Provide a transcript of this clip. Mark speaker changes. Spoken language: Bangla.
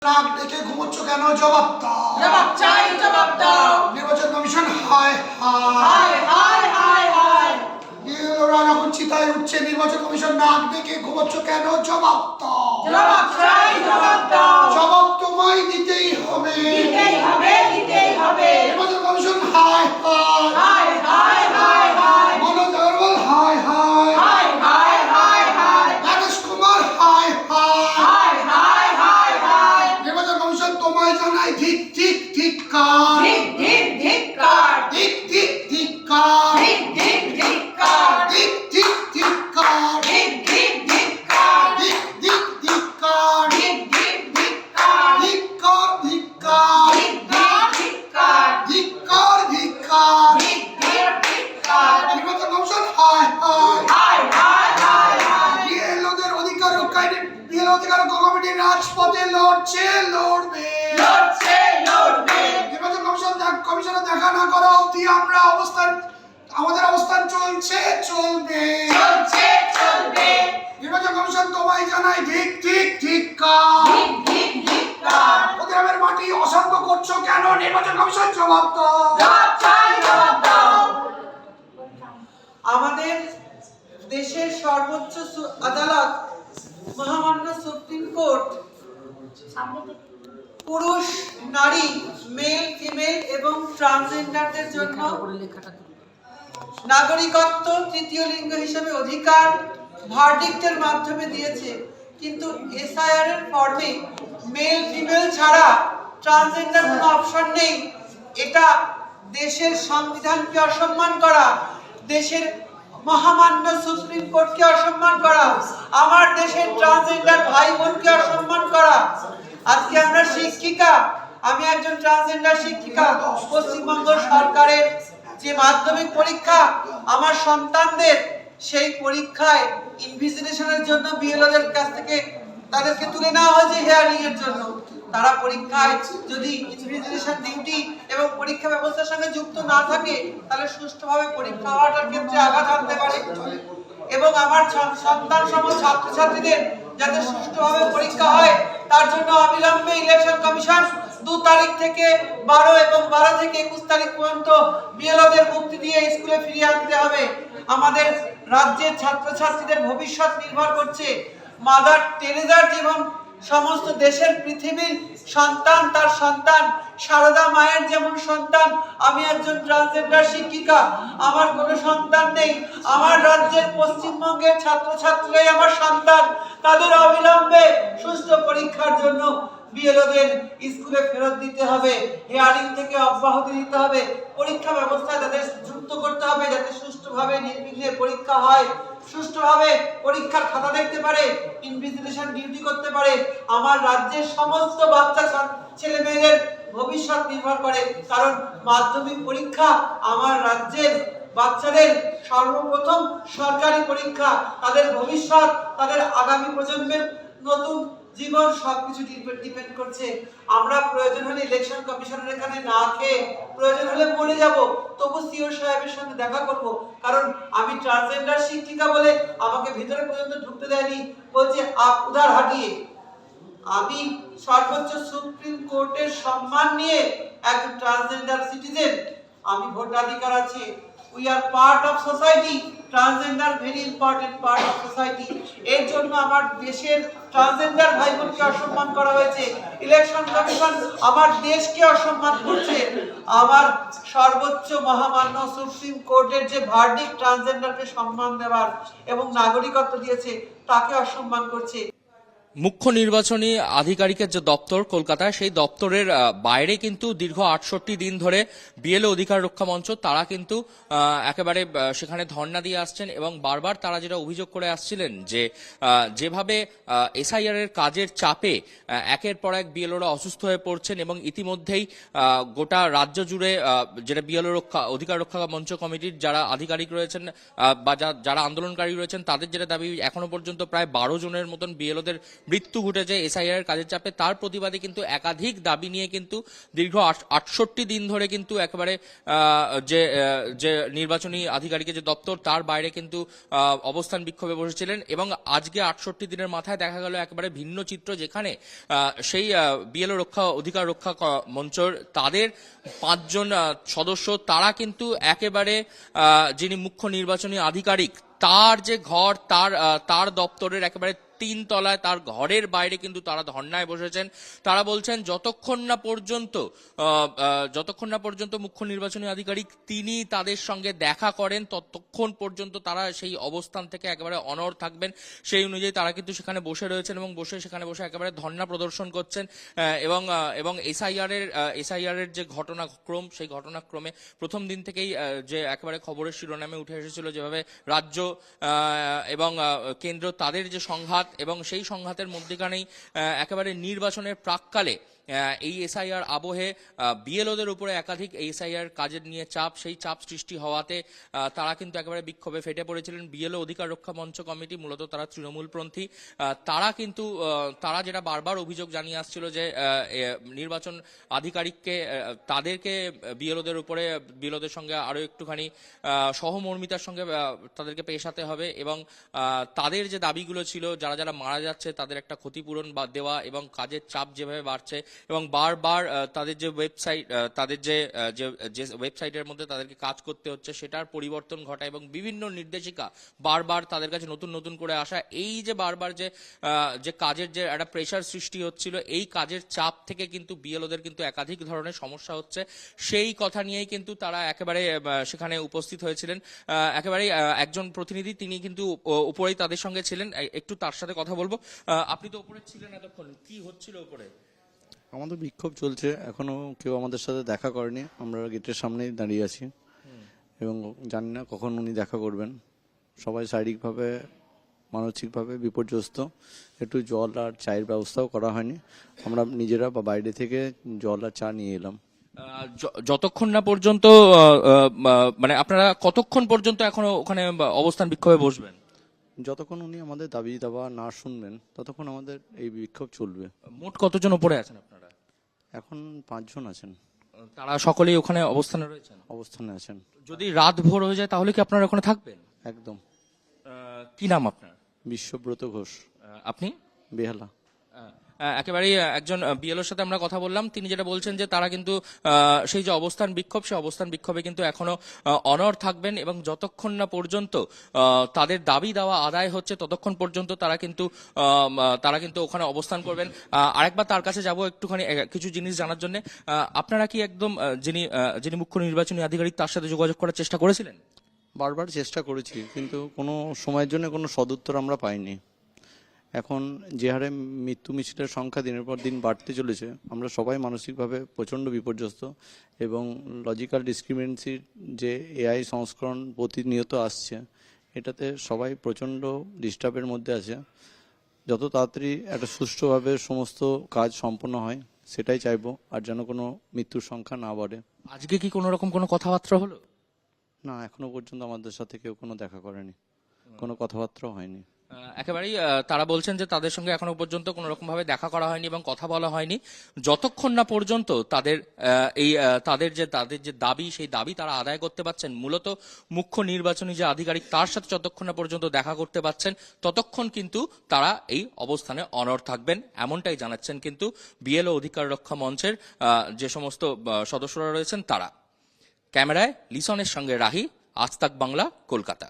Speaker 1: নাক ডেকে ঘুমোচ্ছ কেন? জবাব দাও।
Speaker 2: জবাব চাই, জবাব দাও।
Speaker 1: নির্বাচন কমিশন হায়
Speaker 2: হায় হায় হায় হায়।
Speaker 1: বিএলওরা যখন চিতায় উঠছে, নির্বাচন কমিশন নাক ডেকে ঘুমোচ্ছ কেন? জবাব দাও।
Speaker 2: জবাব চাই, জবাব দাও।
Speaker 1: জবাব তোমায় দিতেই হবে,
Speaker 2: দিতেই হবে, দিতেই হবে।
Speaker 1: নির্বাচন কমিশন হায়
Speaker 2: হায় হায় হায় হায়।
Speaker 1: মনোজ আগরওয়াল হায়
Speaker 2: হায় হায় হায় হায়।
Speaker 1: রাকেশ কুমার হায়
Speaker 2: হায় হায় হায় হায়।
Speaker 1: নির্বাচন কমিশন তোমায় জানাই ধিক ধিক ধিক্কার,
Speaker 2: ধিক ধিক ধিক্কার।
Speaker 1: ধিক ধিক ধিক্কার,
Speaker 2: ধিক ধিক ধিক্কার।
Speaker 1: ধিক ধিক ধিক্কার,
Speaker 2: ধিক ধিক ধিক্কার।
Speaker 1: ধিক ধিক ধিক্কার,
Speaker 2: ধিক ধিক ধিক্কার।
Speaker 1: ধিক্কার ধিক্কার,
Speaker 2: ধিক ধিক ধিক্কার।
Speaker 1: ধিক্কার ধিক্কার।
Speaker 2: ধিক ধিক ধিক্কার।
Speaker 1: নির্বাচন কমিশন হায়
Speaker 2: হায় হায় হায় হায়।
Speaker 1: বিএলওদের অধিকার রক্ষায় বিএলও অধিকার কমিটি রাজপথে লড়ছে, লড়বে।
Speaker 2: লড়ছে, লড়বে।
Speaker 1: নির্বাচন কমিশনে দেখা না করা অবধি আমাদের অবস্থান চলছে, চলবে।
Speaker 2: চলছে, চলবে।
Speaker 1: নির্বাচন কমিশন তোমায় জানাই ধিক ধিক ধিক্কার।
Speaker 2: ধিক ধিক ধিক্কার।
Speaker 1: প্রতিরামের মাটি অসংখ্য করছো কেন? নির্বাচন কমিশন জবাব দাও।
Speaker 2: জবাব চাই, জবাব দাও।
Speaker 3: আমাদের দেশের সর্বোচ্চ আদালত মহামান্য সুপ্রিম কোর্ট পুরুষ, নারী, মেল, ফিমেল এবং ট্রান্সজেন্ডারদের জন্য নাগরিকত্ব তৃতীয় লিঙ্গ হিসেবে অধিকার ভার্ডিক্টের মাধ্যমে দিয়েছে। কিন্তু এসআইআর এর ফর্মে মেল, ফিমেল ছাড়া ট্রান্সজেন্ডার কোনো অপশন নেই। এটা দেশের সংবিধানকে অসম্মান করা, দেশের মহামান্য সুপ্রিম কোর্টকে অসম্মান করা, আমার দেশের ট্রান্সজেন্ডার ভাই বোনকে অসম্মান করা। আজকে আমরা শিক্ষিকা, আমি একজন ট্রান্সজেন্ডার শিক্ষিকা। পশ্চিমবঙ্গ সরকারের যে মাধ্যমিক পরীক্ষা আমার সন্তানদের, সেই পরীক্ষায় ইনভিজিলেশনের জন্য বিএলওদের কাছ থেকে তাদেরকে তুলে নেওয়া হয়েছে হিয়ারিং এর জন্য। তারা পরীক্ষায় যদি ইনভিজিলেশন ডিউটি এবং পরীক্ষা ব্যবস্থার সঙ্গে যুক্ত না থাকে, তাহলে সুষ্ঠুভাবে পরীক্ষা হওয়াটার ক্ষেত্রে আঘাত আনতে পারে। এবং আমার সন্তান সম ছাত্রছাত্রীদের যাতে সুষ্ঠুভাবে পরীক্ষা হয়, তার জন্য অবিলম্বে ইলেকশন কমিশন 2 তারিখ থেকে 12 এবং 12 থেকে 21 তারিখ পর্যন্ত বিএলওদের মুক্তি দিয়ে স্কুলে ফিরিয়ে আনতে হবে। আমাদের রাজ্যের ছাত্রছাত্রীদের ভবিষ্যৎ নির্ভর করছে মাদার টেরেসার যেমন সমস্ত দেশের পৃথিবীর সন্তান, তার সন্তান সারদা মায়ের যেমন সন্তান। আমি একজন ট্রান্সজেন্ডার শিক্ষিকা, আমার কোনো সন্তান নেই। আমার রাজ্যের পশ্চিমবঙ্গের ছাত্রছাত্রীরাই আমার সন্তান। তাদের অবিলম্বে সুষ্ঠু পরীক্ষার জন্য বিএলওদের স্কুলে ফেরত দিতে হবে, হিয়ারিং থেকে অব্যাহতি দিতে হবে, পরীক্ষা ব্যবস্থা তাদের যুক্ত করতে হবে যাতে সুষ্ঠুভাবে নির্বিঘ্নে পরীক্ষা হয়, সুষ্ঠুভাবে পরীক্ষার খাতা দেখতে পারে, ইনভিজিলেশন ডিউটি করতে পারে। আমার রাজ্যের সমস্ত বাচ্চা ছেলে মেয়েদের ভবিষ্যৎ নির্ভর করে, কারণ মাধ্যমিক পরীক্ষা আমার রাজ্যের বাচ্চাদের সর্বপ্রথম সরকারি পরীক্ষা। তাদের ভবিষ্যৎ, তাদের আগামী প্রজন্মের নতুন জীবন সবকিছু ডিপেন্ড করছে। আমরা প্রয়োজন হলে ইলেকশন কমিশনের এখানে না খেয়ে প্রয়োজন হলে মরে যাব, তবু সিও সাহেবের সঙ্গে দেখা করব। কারণ আমি ট্রান্সজেন্ডার শিক্ষিকা বলে আমাকে ভিতরে পর্যন্ত ঢুকতে দেয়নি, বলছে আপ উধার হাঁটিয়ে। আমি সর্বোচ্চ সুপ্রিম কোর্টের সম্মান নিয়ে একজন ট্রান্সজেন্ডার সিটিজেন, আমি ভোটাধিকার আছে। We are part of society. Transgender very important part of society. এর জন্য আমার দেশের ট্রান্সজেন্ডার ভাই বোনকে অসম্মান করা হয়েছে। ইলেকশন কমিশন আমার দেশকে অসম্মান করছে। আমার সর্বোচ্চ মহামান্য সুপ্রিম কোর্টের যে ভার্ডিক্ট ট্রান্সজেন্ডারকে সম্মান দেওয়ার এবং নাগরিকত্ব দিয়েছে, তাকে অসম্মান করছে।
Speaker 4: মুখ্য নির্বাচনী আধিকারিকের যে দপ্তর কলকাতায়, সেই দপ্তরের বাইরে কিন্তু দীর্ঘ 68 দিন ধরে বিএলও অধিকার রক্ষা মঞ্চ তারা কিন্তু একেবারে সেখানে ধর্ণা দিয়ে আসছেন এবং বারবার তারা যেটা অভিযোগ করে আসছিলেন যে যেভাবে এসআইআর এর কাজের চাপে একের পর এক বিএলওরা অসুস্থ হয়ে পড়ছেন এবং ইতিমধ্যেই গোটা রাজ্য জুড়ে যেটা বিএলও অধিকার রক্ষা মঞ্চ কমিটির যারা আধিকারিক রয়েছেন বা যারা আন্দোলনকারী রয়েছেন, তাদের যেটা দাবি এখনো পর্যন্ত প্রায় 12 জনের মতন বিএলওদের মৃত্যু ঘটেছে এসআইআর কাজের চাপে, তার প্রতিবাদে কিন্তু একাধিক দাবি নিয়ে কিন্তু দীর্ঘ 68 দিন ধরে কিন্তু একেবারে যে নির্বাচনী আধিকারিকের যে দপ্তর তার বাইরে কিন্তু অবস্থান বিক্ষোভে বসেছিলেন। এবং আজকে 68 দিনের মাথায় দেখা গেল একেবারে ভিন্ন চিত্র, যেখানে সেই বিএলও অধিকার রক্ষা মঞ্চর তাদের 5 জন সদস্য তারা কিন্তু একেবারে যিনি মুখ্য নির্বাচনী আধিকারিক তার যে ঘর তার দপ্তরের একেবারে 3 তলায় তার ঘরের বাইরে কিন্তু তারা ধর্নায় বসেছেন। তারা বলছেন যতক্ষণ না পর্যন্ত মুখ্য নির্বাচনী আধিকারিক তিনি তাদের সঙ্গে দেখা করেন ততক্ষণ পর্যন্ত তারা সেই অবস্থান থেকে একেবারে অনড় থাকবেন। সেই অনুযায়ী তারা কিন্তু সেখানে বসে রয়েছেন এবং সেখানে বসে একেবারে ধর্না প্রদর্শন করছেন। এবং এসআইআর এর যে ঘটনাক্রম, সেই ঘটনাক্রমে প্রথম দিন থেকেই যে একেবারে খবরের শিরোনামে উঠে এসেছিল যেভাবে রাজ্য এবং কেন্দ্র তাদের যে সংঘাত, এবং সেই সংঘাতের মধ্যেখানেই একেবারে নির্বাচনের প্রাককালে এই এসআইআর আবহে বিএলওদের উপরে একাধিক এসআইআর কাজের নিয়ে সেই চাপ সৃষ্টি হওয়াতে তারা কিন্তু একেবারে বিক্ষোভে ফেটে পড়েছিলেন। বিএলও অধিকার রক্ষা মঞ্চ কমিটি, মূলত তারা তৃণমূলপন্থী, তারা যেটা বারবার অভিযোগ জানিয়ে আসছিল যে নির্বাচন আধিকারিককে তাদেরকে বিএলওদের সঙ্গে আরো একটুখানি সহমর্মিতার সঙ্গে তাদেরকে পেশাতে হবে, এবং তাদের যে দাবিগুলো ছিল যারা যারা মারা যাচ্ছে তাদের একটা ক্ষতিপূরণ দেওয়া, এবং কাজের চাপ যেভাবে বাড়ছে এবং বারবার তাদের যে ওয়েবসাইট যে ওয়েবসাইটের মধ্যে তাদেরকে কাজ করতে হচ্ছে সেটার পরিবর্তন ঘটা, এবং বিভিন্ন নির্দেশিকা বারবার তাদের কাছে নতুন করে আসা, এই যে বারবার যে কাজের যে একটা প্রেশার সৃষ্টি হচ্ছিল, এই কাজের চাপ থেকে কিন্তু বিএলওদের কিন্তু একাধিক ধরনের সমস্যা হচ্ছে। সেই কথা নিয়েই কিন্তু তারা একেবারে সেখানে উপস্থিত হয়েছিলেন। একেবারে একজন প্রতিনিধি তিনি কিন্তু উপরেই তাদের সঙ্গে ছিলেন, একটু তার সাথে কথা বলবো। আপনি তো উপরে ছিলেন এতক্ষণ, কি হচ্ছিল উপরে?
Speaker 5: আমাদের বিক্ষোভ চলছে, এখনো কেউ আমাদের সাথে দেখা করেনি, আমরা গেটের সামনেই দাঁড়িয়ে আছি এবং জানি না কখন উনি দেখা করবেন। সবাই শারীরিকভাবে মানসিকভাবে বিপর্যস্ত, একটু জল আর চায়ের ব্যবস্থাও করা হয়নি, আমরা নিজেরা বা বাইরে থেকে জল আর চা নিয়ে এলাম।
Speaker 4: যতক্ষণ না পর্যন্ত মানে আপনারা কতক্ষণ পর্যন্ত এখনো ওখানে অবস্থান বিক্ষোভে বসবেন?
Speaker 5: যতক্ষণ উনি আমাদের দাবি দাবা না শুনবেন ততক্ষণ আমাদের এই বিক্ষোভ চলবে।
Speaker 4: মোট কতজন উপরে আছেন আপনারা?
Speaker 5: এখন 5 জন আছেন।
Speaker 4: তারা সকলেই ওখানে
Speaker 5: অবস্থানে আছেন।
Speaker 4: যদি রাত ভোর হয়ে যায় তাহলে কি আপনারা ওখানে থাকবেন?
Speaker 5: একদম।
Speaker 4: কি নাম আপনার?
Speaker 5: বিশ্বব্রত ঘোষ।
Speaker 4: আপনি?
Speaker 5: বেহালা।
Speaker 4: একেবারেই একজন বিএলওর সাথে আমরা কথা বললাম, তিনি যেটা বলছেন যে তারা কিন্তু সেই যে অবস্থান বিক্ষোভে কিন্তু এখনো অনড় থাকবেন, এবং যতক্ষণ না পর্যন্ত তাদের দাবি দেওয়া আদায় হচ্ছে ততক্ষণ পর্যন্ত তারা কিন্তু ওখানে অবস্থান করবেন। আরেকবার তার কাছে যাব একটুখানি কিছু জিনিস জানার জন্য। আপনারা কি একদম যিনি মুখ্য নির্বাচনী আধিকারিক তার সাথে যোগাযোগ করার চেষ্টা করেছিলেন?
Speaker 5: বারবার চেষ্টা করেছি, কিন্তু কোনো সময়ের জন্য কোনো সদুত্তর আমরা পাইনি। এখন যে হারে মৃত্যু মিছিলের সংখ্যা দিনের পর দিন বাড়তে চলেছে, আমরা সবাই মানসিকভাবে প্রচণ্ড বিপর্যস্ত, এবং লজিক্যাল ডিসক্রিমিনেন্সির যে এআই সংস্করণ প্রতিনিয়ত আসছে, এটাতে সবাই প্রচণ্ড ডিস্টার্বের মধ্যে আছে। যত তাড়াতাড়ি একটা সুষ্ঠুভাবে সমস্ত কাজ সম্পন্ন হয় সেটাই চাইবো, আর যেন কোনো মৃত্যুর সংখ্যা না বাড়ে।
Speaker 4: আজকে কি কোনো রকম কোনো কথাবার্তা হলো?
Speaker 5: না, এখনো পর্যন্ত আমাদের সাথে কেউ কোনো দেখা করেনি, কোনো কথাবার্তাও হয়নি।
Speaker 4: একেবারেই তারা বলছেন যে তাদের সঙ্গে এখনো পর্যন্ত কোনো রকম ভাবে দেখা করা হয়নি এবং কথা বলা হয়নি, যতক্ষণ না পর্যন্ত তাদের যে দাবি, সেই দাবি তারা আদায় করতে পারছেন। মূলত মুখ্য নির্বাচনী যে আধিকারিক তার সাথে যতক্ষণ না পর্যন্ত দেখা করতে পারছেন ততক্ষণ কিন্তু তারা এই অবস্থানে অনড় থাকবেন, এমনটাই জানাচ্ছেন কিন্তু বিএলও অধিকার রক্ষা মঞ্চের যে সমস্ত সদস্যরা রয়েছেন তারা। ক্যামেরায় লিসনের সঙ্গে রাহি, আজ তাক বাংলা, কলকাতা।